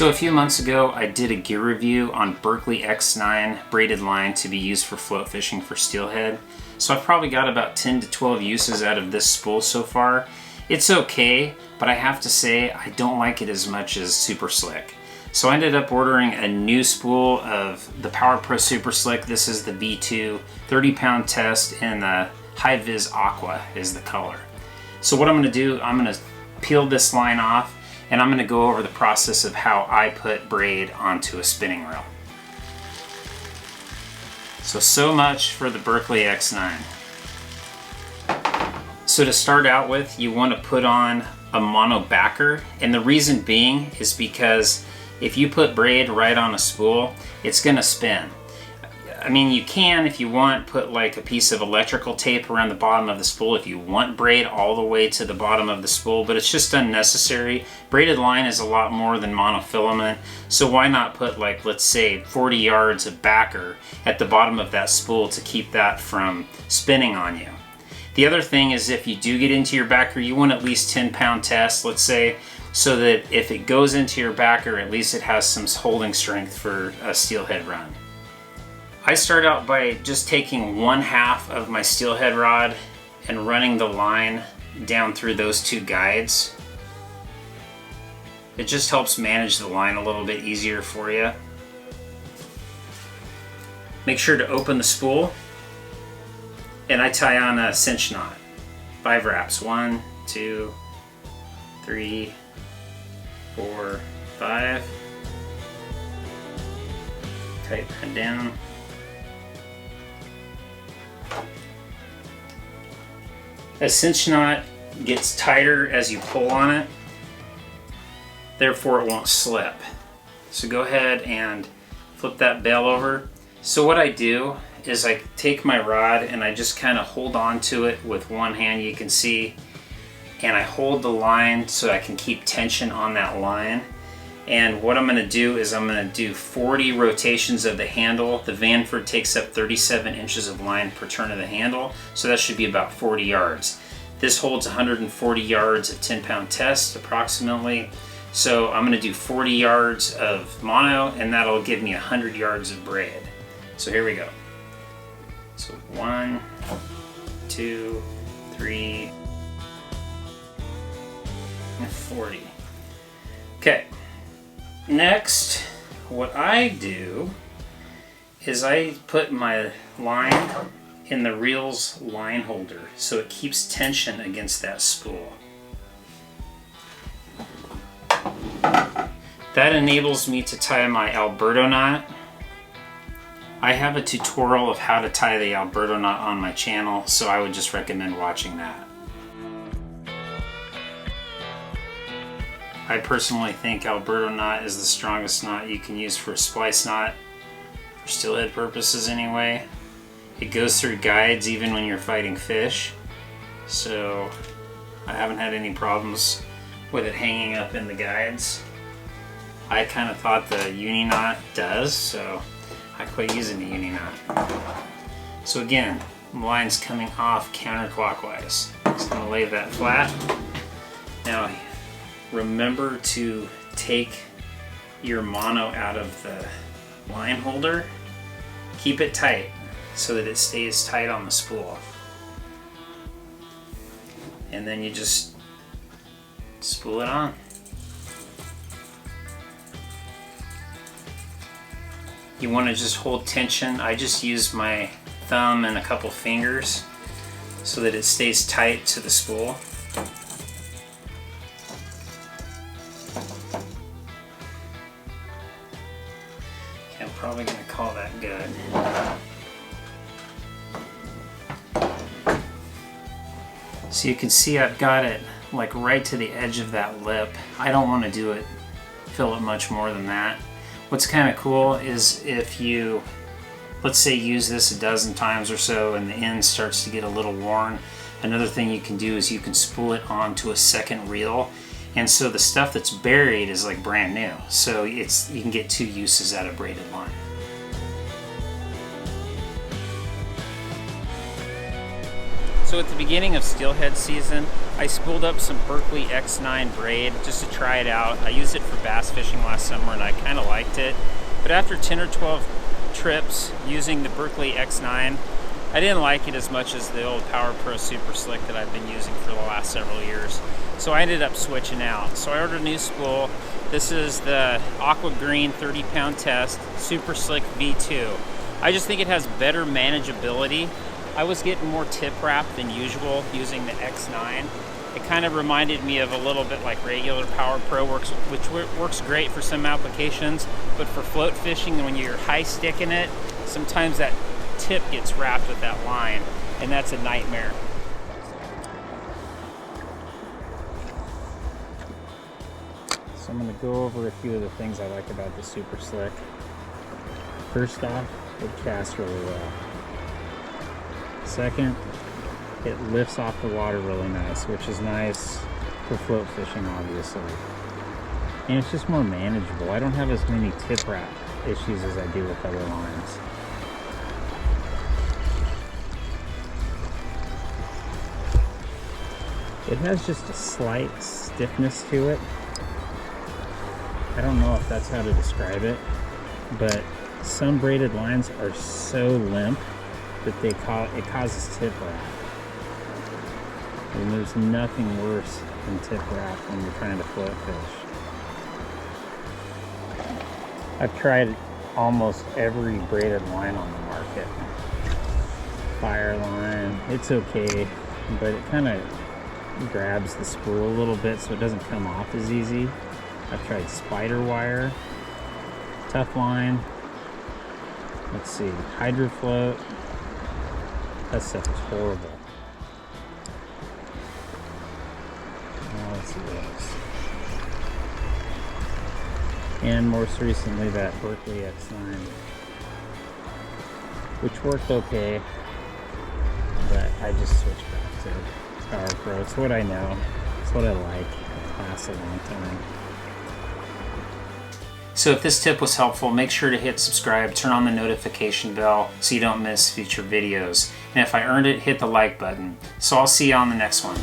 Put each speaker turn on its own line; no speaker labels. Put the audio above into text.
So a few months ago, I did a gear review on Berkley X9 braided line to be used for float fishing for steelhead. So I've probably got about 10 to 12 uses out of this spool so far. It's okay, but I have to say I don't like it as much as Super Slick. So I ended up ordering a new spool of the Power Pro Super Slick. This is the B2 30-pound test, and the High Vis Aqua is the color. So what I'm going to do, I'm going to peel this line off, and I'm going to go over the process of how I put braid onto a spinning reel. So much for the Berkley X9. So to start out with, you want to put on a mono backer, and the reason being is because if you put braid right on a spool, it's going to spin. I mean, you can, if you want, put like a piece of electrical tape around the bottom of the spool if you want braid all the way to the bottom of the spool, but it's just unnecessary. Braided line is a lot more than monofilament, so why not put, like, let's say 40 yards of backer at the bottom of that spool to keep that from spinning on you. The other thing is, if you do get into your backer, you want at least 10-pound test, let's say, so that if it goes into your backer, at least it has some holding strength for a steelhead run. I start out by just taking 1/2 of my steelhead rod and running the line down through those two guides. It just helps manage the line a little bit easier for you. Make sure to open the spool, and I tie on a cinch knot. 5 wraps. 1, 2, 3, 4, 5. Tighten that down. A cinch knot gets tighter as you pull on it, therefore it won't slip. So go ahead and flip that bail over. So what I do is I take my rod and I just kind of hold on to it with one hand, you can see, and I hold the line so I can keep tension on that line. And what I'm going to do is I'm going to do 40 rotations of the handle. The Vanford takes up 37 inches of line per turn of the handle, so that should be about 40 yards. This holds 140 yards of 10-pound test approximately. So I'm going to do 40 yards of mono, and that'll give me 100 yards of braid. So here we go. So 1, 2, 3, and 40. Okay. Next, what I do is I put my line in the reel's line holder so it keeps tension against that spool. That enables me to tie my Alberto knot. I have a tutorial of how to tie the Alberto knot on my channel, so I would just recommend watching that. I personally think Alberto knot is the strongest knot you can use for a splice knot, for steelhead purposes anyway. It goes through guides even when you're fighting fish, so I haven't had any problems with it hanging up in the guides. I kind of thought the uni knot does, so I quit using the uni knot. So again, the line's coming off counterclockwise. Just gonna lay that flat. Now, remember to take your mono out of the line holder. Keep it tight so that it stays tight on the spool. And then you just spool it on. You want to just hold tension. I just use my thumb and a couple fingers so that it stays tight to the spool. Okay, I'm probably going to call that good. So you can see I've got it like right to the edge of that lip. I don't want to fill it much more than that. What's kind of cool is if you, let's say, use this a dozen times or so and the end starts to get a little worn, another thing you can do is you can spool it onto a second reel, and so the stuff that's buried is like brand new. So you can get 2 uses out of braided line. So at the beginning of steelhead season, I spooled up some Berkley X9 braid just to try it out. I used it for bass fishing last summer and I kind of liked it. But after 10 or 12 trips using the Berkley X9, I didn't like it as much as the old Power Pro Super Slick that I've been using for the last several years. So I ended up switching out. So I ordered a new spool. This is the Aqua Green 30-pound test Super Slick V2. I just think it has better manageability. I was getting more tip wrap than usual using the X9. It kind of reminded me of a little bit like regular Power Pro, which works great for some applications, but for float fishing, when you're high sticking it, sometimes that tip gets wrapped with that line, and that's a nightmare. So I'm going to go over a few of the things I like about the Super Slick. First off, it casts really well. Second, it lifts off the water really nice, which is nice for float fishing, obviously. And it's just more manageable. I don't have as many tip wrap issues as I do with other lines. It has just a slight stiffness to it. I don't know if that's how to describe it, but some braided lines are so limp that it causes tip wrap. And there's nothing worse than tip wrap when you're trying to float fish. I've tried almost every braided line on the market. Fire line, it's okay, but it kind of grabs the spool a little bit so it doesn't come off as easy. I've tried spider wire, tough line, let's see, Hydrofloat. That stuff is horrible. Now let's see what else. And most recently that Berkley X9, which worked okay, but I just switched back to Power Pro. It's what I know. It's what I like. It lasts a long time. So if this tip was helpful, make sure to hit subscribe, turn on the notification bell so you don't miss future videos. And if I earned it, hit the like button. So I'll see you on the next one.